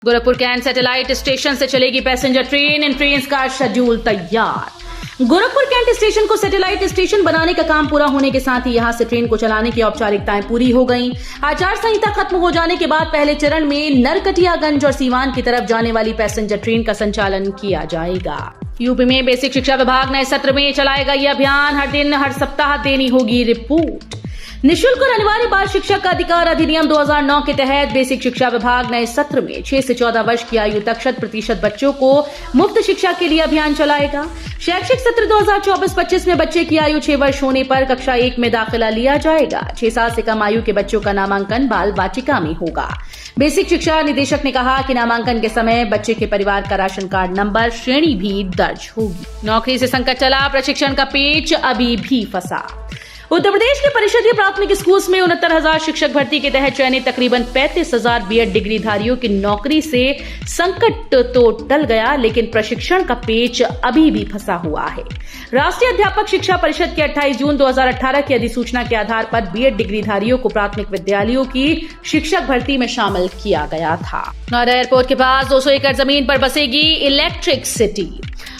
Gorakhpur cantt satellite station से चलेगी passenger train. इन train का शेड्यूल तैयार। गोरखपुर कैंट स्टेशन को सैटेलाइट स्टेशन बनाने का काम पूरा होने के साथ ही यहां से ट्रेन को चलाने की औपचारिकताएं पूरी हो गईं। आचार संहिता खत्म हो जाने के बाद पहले चरण में नरकटियागंज और सीवान की तरफ जाने वाली पैसेंजर ट्रेन का संचालन किया जाएगा। यूपी में बेसिक शिक्षा विभाग नए सत्र में चलाएगा ये अभियान। हर दिन हर सप्ताह देनी होगी रिपोर्ट। निःशुल्क और अनिवार्य बाल शिक्षा का अधिकार अधिनियम 2009 के तहत बेसिक शिक्षा विभाग नए सत्र में 6 से 14 वर्ष की आयु तक 100% बच्चों को मुफ्त शिक्षा के लिए अभियान चलाएगा। शैक्षिक सत्र 2024-25 में बच्चे की आयु 6 वर्ष होने पर कक्षा 1 में दाखिला लिया जाएगा। 6 साल से कम आयु के बच्चों का नामांकन बाल वाटिका में होगा। बेसिक शिक्षा निदेशक ने कहा कि नामांकन के समय बच्चे के परिवार का राशन कार्ड नंबर श्रेणी भी दर्ज होगी। नौकरी से संकट चला, प्रशिक्षण का पेच अभी भी फंसा। उत्तर प्रदेश के परिषदीय प्राथमिक स्कूल्स में 69,000 शिक्षक भर्ती के तहत चयनित तकरीबन 35,000 बीएड डिग्रीधारियों की नौकरी से संकट तो टल गया, लेकिन प्रशिक्षण का पेच अभी भी फंसा हुआ है। राष्ट्रीय अध्यापक शिक्षा परिषद के 28 जून 2018 की अधिसूचना के आधार पर बीएड डिग्रीधारियों को प्राथमिक विद्यालयों की शिक्षक भर्ती में शामिल किया गया था। नोएडा एयरपोर्ट के पास 200 एकड़ जमीन पर बसेगी इलेक्ट्रिक सिटी।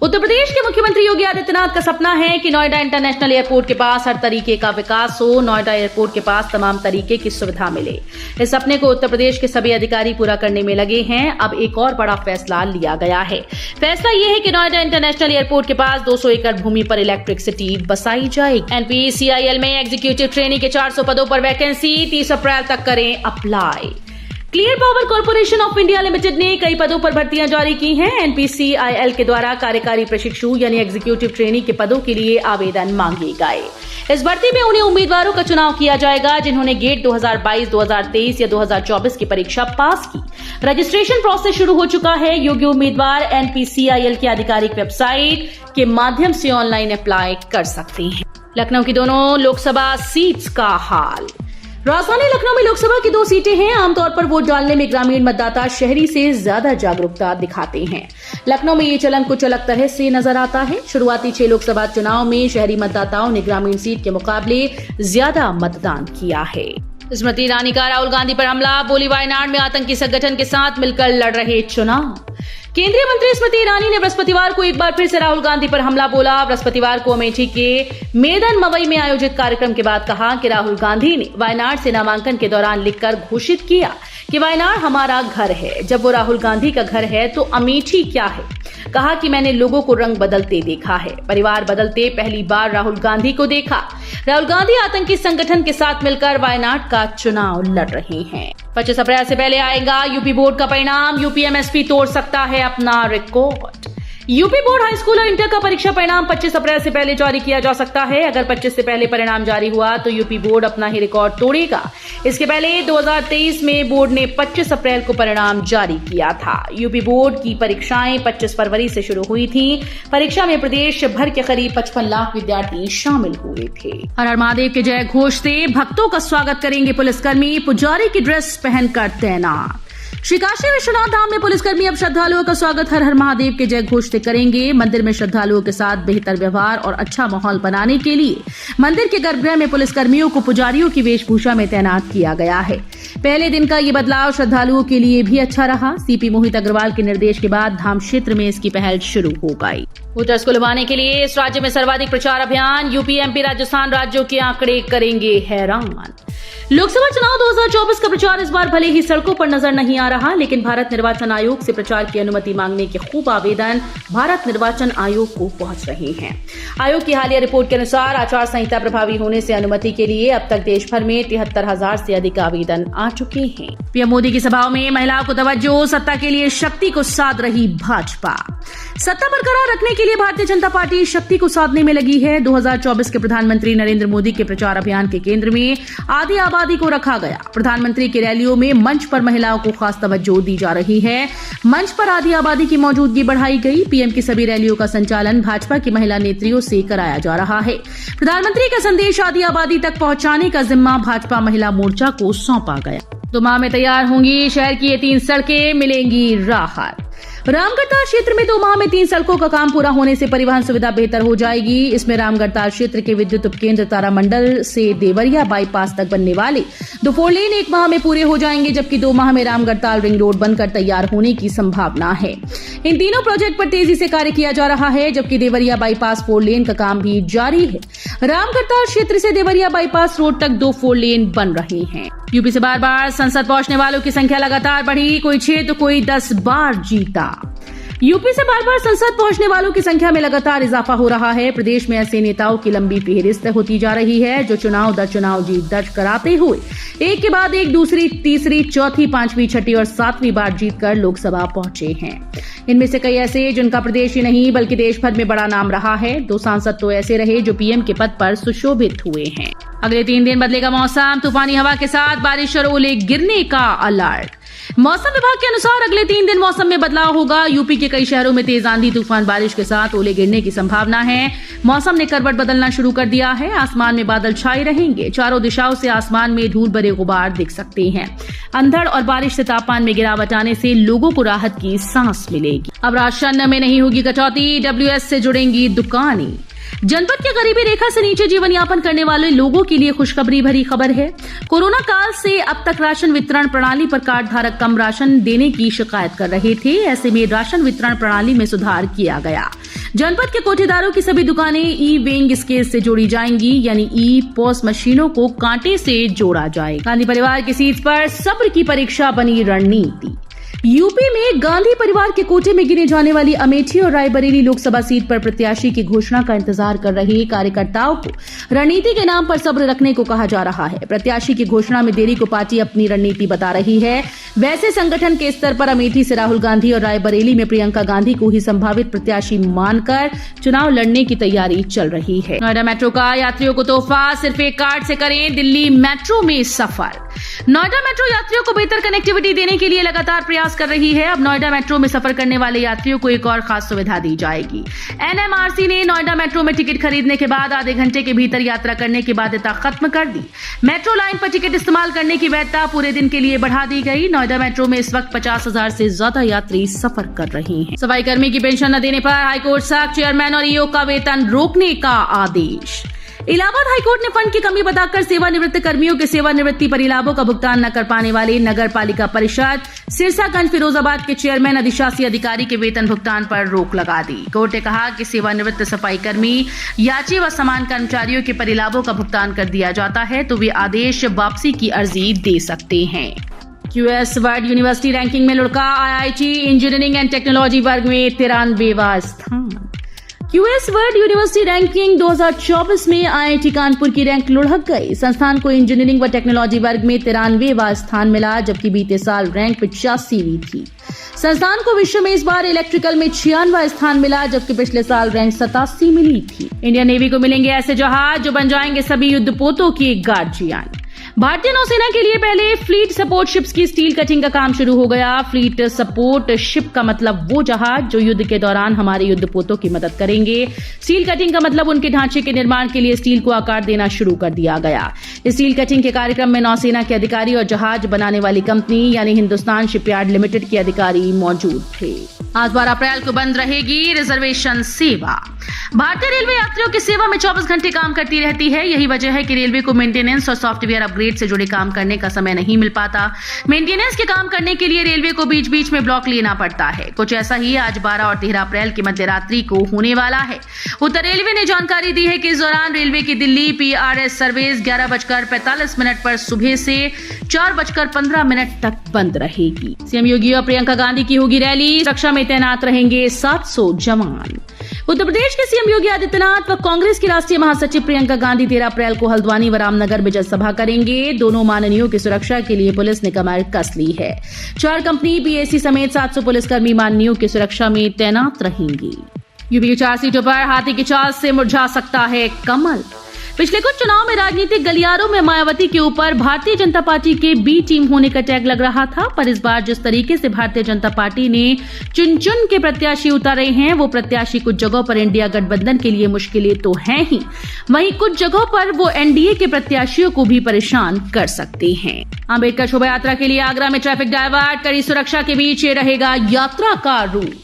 उत्तर प्रदेश के मुख्यमंत्री योगी आदित्यनाथ का सपना है कि नोएडा इंटरनेशनल एयरपोर्ट के पास हर तरीके का विकास हो, नोएडा एयरपोर्ट के पास तमाम तरीके की सुविधा मिले। इस सपने को उत्तर प्रदेश के सभी अधिकारी पूरा करने में लगे हैं। अब एक और बड़ा फैसला लिया गया है। फैसला यह है कि नोएडा इंटरनेशनल एयरपोर्ट के पास 200 एकड़ भूमि पर इलेक्ट्रिक सिटी बसाई जाएगी। एनपीसीआईएल में एग्जीक्यूटिव ट्रेनी के 400 पदों पर वैकेंसी, 30 अप्रैल तक करें apply. Clear power corporation of India limited ने कई पदों पर भर्तियां जारी की हैं। एनपीसीआईएल के द्वारा कार्यकारी प्रशिक्षु यानी एग्जीक्यूटिव ट्रेनी के पदों के लिए आवेदन मांगे गए। इस भर्ती में उन्हें उम्मीदवारों का चुनाव किया जाएगा जिन्होंने गेट 2022, 2023 या 2024 की परीक्षा पास की। रजिस्ट्रेशन प्रोसेस शुरू हो चुका है। योग्य उम्मीदवार एनपीसीआईएल की आधिकारिक वेबसाइट के माध्यम से ऑनलाइन अप्लाई कर सकते हैं। लखनऊ की दोनों लोकसभा सीट्स का हाल। राजधानी लखनऊ में लोकसभा की 2 सीटें हैं। आमतौर पर वोट डालने में ग्रामीण मतदाता शहरी से ज्यादा जागरूकता दिखाते हैं। लखनऊ में ये चलन कुछ अलग तरह से नजर आता है। शुरुआती 6 लोकसभा चुनाव में शहरी मतदाताओं ने ग्रामीण सीट के मुकाबले ज्यादा मतदान किया है। स्मृति ईरानी का राहुल गांधी पर हमला, बोली वायनाड में आतंकी संगठन के साथ मिलकर लड़ रहे चुनाव। केंद्रीय मंत्री स्मृति ईरानी ने बृहस्पतिवार को एक बार फिर से राहुल गांधी पर हमला बोला। बृहस्पतिवार को अमेठी के मेदन मवई में आयोजित कार्यक्रम के बाद कहा कि राहुल गांधी ने वायनाड से नामांकन के दौरान लिखकर घोषित किया कि वायनाड हमारा घर है। जब वो राहुल गांधी का घर है तो अमेठी क्या है। कहा कि मैंने लोगों को रंग बदलते देखा है, परिवार बदलते पहली बार राहुल गांधी को देखा। राहुल गांधी आतंकी संगठन के साथ मिलकर वायनाड का चुनाव लड़ रहे हैं। 25 अप्रैल से पहले आएगा यूपी बोर्ड का परिणाम। यूपीएमएसपी तोड़ सकता है अपना record. UP board high school और इंटर का परीक्षा परिणाम 25 अप्रैल से पहले जारी किया जा सकता है। अगर 25 से पहले परिणाम जारी हुआ तो यूपी बोर्ड अपना ही रिकॉर्ड तोड़ेगा। इसके पहले 2023 में बोर्ड ने 25 अप्रैल को परिणाम जारी किया था। यूपी बोर्ड की परीक्षाएं 25 फरवरी से शुरू हुई थी। परीक्षा में प्रदेश भर के करीब 55 लाख विद्यार्थी शामिल हुए थे। हर हर महादेव के जय घोष से भक्तों का स्वागत करेंगे पुलिसकर्मी। पुजारी की ड्रेस पहनकर तैनात। श्री काशी विश्वनाथ धाम में पुलिसकर्मी अब श्रद्धालुओं का स्वागत हर हर महादेव के जय घोष से करेंगे। मंदिर में श्रद्धालुओं के साथ बेहतर व्यवहार और अच्छा माहौल बनाने के लिए मंदिर के गर्भगृह में पुलिसकर्मियों को पुजारियों की वेशभूषा में तैनात किया गया है। पहले दिन का ये बदलाव श्रद्धालुओं के लिए भी अच्छा रहा। सीपी मोहित अग्रवाल के निर्देश के बाद धाम क्षेत्र में इसकी पहल शुरू हो गई। वोटर्स को लुभाने के लिए इस राज्य में सर्वाधिक प्रचार अभियान। यूपी, एमपी, राजस्थान राज्यों के आंकड़े करेंगे हैरान। लोकसभा चुनाव 2024 का प्रचार इस बार भले ही सड़कों पर नजर नहीं आ रहा, लेकिन भारत निर्वाचन आयोग से प्रचार की अनुमति मांगने के खूब आवेदन भारत निर्वाचन आयोग को पहुंच रहे हैं। आयोग की हालिया रिपोर्ट के अनुसार आचार संहिता प्रभावी होने से अनुमति के लिए अब तक देश भर में 73,000 से अधिक आवेदन आ चुके हैं। पीएम मोदी की सभाओं में महिलाओं को तवज्जो, सत्ता के लिए शक्ति को साध रही भाजपा। सत्ता बरकरार रखने के लिए भारतीय जनता पार्टी शक्ति को साधने में लगी है। 2024 के प्रधानमंत्री नरेंद्र मोदी के प्रचार अभियान के केंद्र में आधी आबादी को रखा गया। प्रधानमंत्री की रैलियों में मंच पर महिलाओं को खास तवज्जो दी जा रही है। मंच पर आधी आबादी की मौजूदगी बढ़ाई गई। पीएम की सभी रैलियों का संचालन भाजपा की महिला नेत्रियों से कराया जा रहा है। प्रधानमंत्री का संदेश आधी आबादी तक पहुंचाने का जिम्मा भाजपा महिला मोर्चा को सौंपा गया। 2 माह में तैयार होंगी शहर की ये 3 सड़कें, मिलेंगी राहत। रामगढ़ताल क्षेत्र में 2 माह में 3 सड़कों का काम पूरा होने से परिवहन सुविधा बेहतर हो जाएगी। इसमें रामगढ़ताल क्षेत्र के विद्युत उपकेंद्र तारामंडल से देवरिया बाईपास तक बनने वाले 2 4 लेन 1 माह में पूरे हो जाएंगे, जबकि 2 माह में रामगढ़ताल रिंग रोड बनकर तैयार होने की संभावना है। इन तीनों प्रोजेक्ट पर तेजी से कार्य किया जा रहा है, जबकि देवरिया बाईपास 4 लेन का काम भी जारी है। रामगढ़ताल क्षेत्र से देवरिया बाईपास रोड तक 2 4 लेन बन रहे हैं। यूपी से बार बार संसद पहुंचने वालों की संख्या लगातार बढ़ी, कोई 6 तो कोई 10 बार जीता। यूपी से बार बार संसद पहुंचने वालों की संख्या में लगातार इजाफा हो रहा है। प्रदेश में ऐसे नेताओं की लंबी फेहरिस्त होती जा रही है जो चुनाव दर चुनाव जीत दर्ज कराते हुए एक के बाद एक दूसरी, तीसरी, चौथी, 5वीं, 6ठी और 7वीं बार जीतकर लोकसभा पहुंचे हैं। इनमें से कई ऐसे जिनका प्रदेश ही नहीं बल्कि देश भर में बड़ा नाम रहा है। 2 सांसद तो ऐसे रहे जो पीएम के पद पर सुशोभित हुए हैं। अगले 3 दिन बदलेगा मौसम, तूफानी हवा के साथ बारिश और ओले गिरने का अलर्ट। मौसम विभाग के अनुसार अगले 3 दिन मौसम में बदलाव होगा। यूपी के कई शहरों में तेज आंधी तूफान बारिश के साथ ओले गिरने की संभावना है। मौसम ने करवट बदलना शुरू कर दिया है। आसमान में बादल छाए रहेंगे। चारों दिशाओं से आसमान में धूल भरे गुबार दिख सकते हैं। अंधड़ और बारिश से तापमान में गिरावट आने से लोगों को राहत की सांस मिलेगी। अब राशन में नहीं होगी कटौती, डब्ल्यूएस से जुड़ेंगी दुकानें। जनपद के गरीबी रेखा से नीचे जीवन यापन करने वाले लोगों के लिए खुशखबरी भरी खबर है। कोरोना काल से अब तक राशन वितरण प्रणाली पर कार्ड धारक कम राशन देने की शिकायत कर रहे थे। ऐसे में राशन वितरण प्रणाली में सुधार किया गया। जनपद के कोठेदारों की सभी दुकानें ई वेइंग स्केल से जोड़ी जाएंगी, यानी ई पॉस मशीनों को कांटे से जोड़ा जाएगा। गांधी परिवार की सीट पर सब्र की परीक्षा बनी रणनीति। यूपी में गांधी परिवार के कोटे में गिने जाने वाली अमेठी और रायबरेली लोकसभा सीट पर प्रत्याशी की घोषणा का इंतजार कर रहे कार्यकर्ताओं को रणनीति के नाम पर सब्र रखने को कहा जा रहा है। प्रत्याशी की घोषणा में देरी को पार्टी अपनी रणनीति बता रही है। वैसे संगठन के स्तर पर अमेठी से राहुल गांधी और रायबरेली में प्रियंका गांधी को ही संभावित प्रत्याशी मानकर चुनाव लड़ने की तैयारी चल रही है। नोएडा मेट्रो का यात्रियों को तोहफा, सिर्फ एक कार्ड से करें दिल्ली मेट्रो में सफर। नोएडा मेट्रो यात्रियों को बेहतर कनेक्टिविटी देने के लिए लगातार प्रयास कर रही है। अब नोएडा मेट्रो में सफर करने वाले यात्रियों को एक और खास सुविधा दी जाएगी। एनएमआरसी ने नोएडा मेट्रो में टिकट खरीदने के बाद आधे घंटे के भीतर यात्रा करने की बाध्यता खत्म कर दी। मेट्रो लाइन पर टिकट इस्तेमाल करने की वैधता पूरे दिन के लिए बढ़ा दी गई। नोएडा मेट्रो में इस वक्त 50,000 से ज्यादा यात्री सफर कर रहे हैं। सफाई कर्मी की पेंशन न देने पर हाईकोर्ट सख्त, चेयरमैन और ईओ का वेतन रोकने का आदेश। इलाहाबाद हाईकोर्ट ने फंड की कमी बताकर सेवानिवृत्त कर्मियों के सेवानिवृत्ति परिलाभों का भुगतान न कर पाने वाले नगर पालिका परिषद सिरसागंज फिरोजाबाद के चेयरमैन अधिशासी अधिकारी के वेतन भुगतान पर रोक लगा दी। कोर्ट ने कहा कि सेवानिवृत्त सफाई कर्मी, याची व समान कर्मचारियों के परिलाभों का भुगतान कर दिया जाता है तो वे आदेश वापसी की अर्जी दे सकते हैं। क्यूएस वर्ल्ड यूनिवर्सिटी रैंकिंग में लुढ़का आईआईटी इंजीनियरिंग एंड टेक्नोलॉजी वर्ग में 93वां स्थान। क्यूएस वर्ल्ड यूनिवर्सिटी रैंकिंग 2024 में आईआईटी कानपुर की रैंक लुढ़क गई। संस्थान को इंजीनियरिंग व टेक्नोलॉजी वर्ग में 93वां स्थान मिला, जबकि बीते साल रैंक 85वीं थी। संस्थान को विश्व में इस बार इलेक्ट्रिकल में 96वां स्थान मिला, जबकि पिछले साल रैंक 87 मिली थी। इंडियन नेवी को मिलेंगे ऐसे जहाज जो बन जाएंगे सभी युद्धपोतों की गार्जियन। भारतीय नौसेना के लिए पहले फ्लीट सपोर्ट शिप्स की स्टील कटिंग का काम शुरू हो गया। फ्लीट सपोर्ट शिप का मतलब वो जहाज जो युद्ध के दौरान हमारे युद्धपोतों की मदद करेंगे। स्टील कटिंग का मतलब उनके ढांचे के निर्माण के लिए स्टील को आकार देना शुरू कर दिया गया। स्टील कटिंग के कार्यक्रम में नौसेना के अधिकारी और जहाज बनाने वाली कंपनी यानी हिंदुस्तान शिपयार्ड लिमिटेड के अधिकारी मौजूद थे। आज 12 अप्रैल को बंद रहेगी रिजर्वेशन सेवा। भारतीय रेलवे यात्रियों की सेवा में 24 घंटे काम करती रहती है। यही वजह है कि रेलवे को मेंटेनेंस और सॉफ्टवेयर अपग्रेड से जुड़े काम करने का समय नहीं मिल पाता। मेंटेनेंस के काम करने के लिए रेलवे को बीच बीच में ब्लॉक लेना पड़ता है। कुछ ऐसा ही आज 12 और 13 अप्रैल की मध्य रात्रि को होने वाला है। उत्तर रेलवे ने जानकारी दी है कि इस दौरान रेलवे की दिल्ली पीआरएस सर्विस 11:45 पर सुबह से 4:15 तक बंद रहेगी। सीएम योगी और प्रियंका गांधी की होगी रैली। सुरक्षा में तैनात रहेंगे 700 जवान। उत्तर प्रदेश के सीएम योगी आदित्यनाथ व कांग्रेस की राष्ट्रीय महासचिव प्रियंका गांधी 13 अप्रैल को हल्द्वानी व रामनगर में जनसभा करेंगे। दोनों माननीयों की सुरक्षा के लिए पुलिस ने कमर कस ली है। 4 कंपनी पीएसी समेत 700 पुलिसकर्मी माननीयों की सुरक्षा में तैनात रहेंगे। यूपी की 4 सीटों पर हाथी की चाल से मुरझा सकता है कमल। पिछले कुछ चुनाव में राजनीतिक गलियारों में मायावती के ऊपर भारतीय जनता पार्टी के बी टीम होने का टैग लग रहा था, पर इस बार जिस तरीके से भारतीय जनता पार्टी ने चुन चुन के प्रत्याशी उतारे हैं, वो प्रत्याशी कुछ जगहों पर इंडिया गठबंधन के लिए मुश्किलें तो हैं ही, वहीं कुछ जगहों पर वो एनडीए के प्रत्याशियों को भी परेशान कर सकते हैं। अंबेडकर शोभा यात्रा के लिए आगरा में ट्रैफिक डायवर्ट, कड़ी सुरक्षा के बीच ये रहेगा यात्रा का रूट।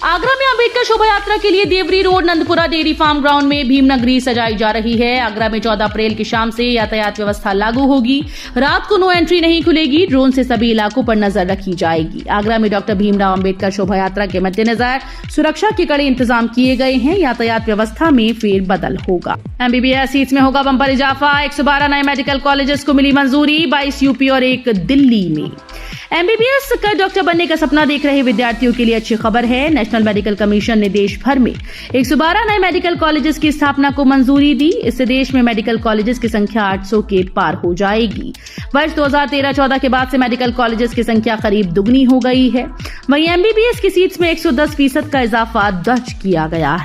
आगरा में अंबेडकर शोभा यात्रा के लिए Devri road Nandpura dairy farm ground में भीमनगरी सजाई जा रही है। आगरा में 14 अप्रैल की शाम से यातायात व्यवस्था लागू होगी। रात को नो एंट्री नहीं खुलेगी। ड्रोन से सभी इलाकों पर नजर रखी जाएगी। आगरा में डॉक्टर भीमराव अंबेडकर शोभा यात्रा के मद्देनजर सुरक्षा के कड़े इंतजाम किए गए हैं। यातायात व्यवस्था में फेरबदल होगा। एमबीबीएस सीट्स में होगा बंपर इजाफा। 112 नए मेडिकल कॉलेजेस को मिली मंजूरी, 22 यूपी और 1 दिल्ली में। एमबीबीएस का डॉक्टर बनने का सपना देख रहे विद्यार्थियों के लिए अच्छी खबर है। नेशनल मेडिकल कमीशन ने देश भर में 112 नए मेडिकल कॉलेजेस की स्थापना को मंजूरी दी। इससे देश में मेडिकल कॉलेजेस की संख्या 800 के पार हो जाएगी। वर्ष 2013-14 के बाद से मेडिकल कॉलेजेस की संख्या करीब दुगनी हो गई है। वहीं एमबीबीएस की सीट्स में 110% का इजाफा दर्ज किया गया है।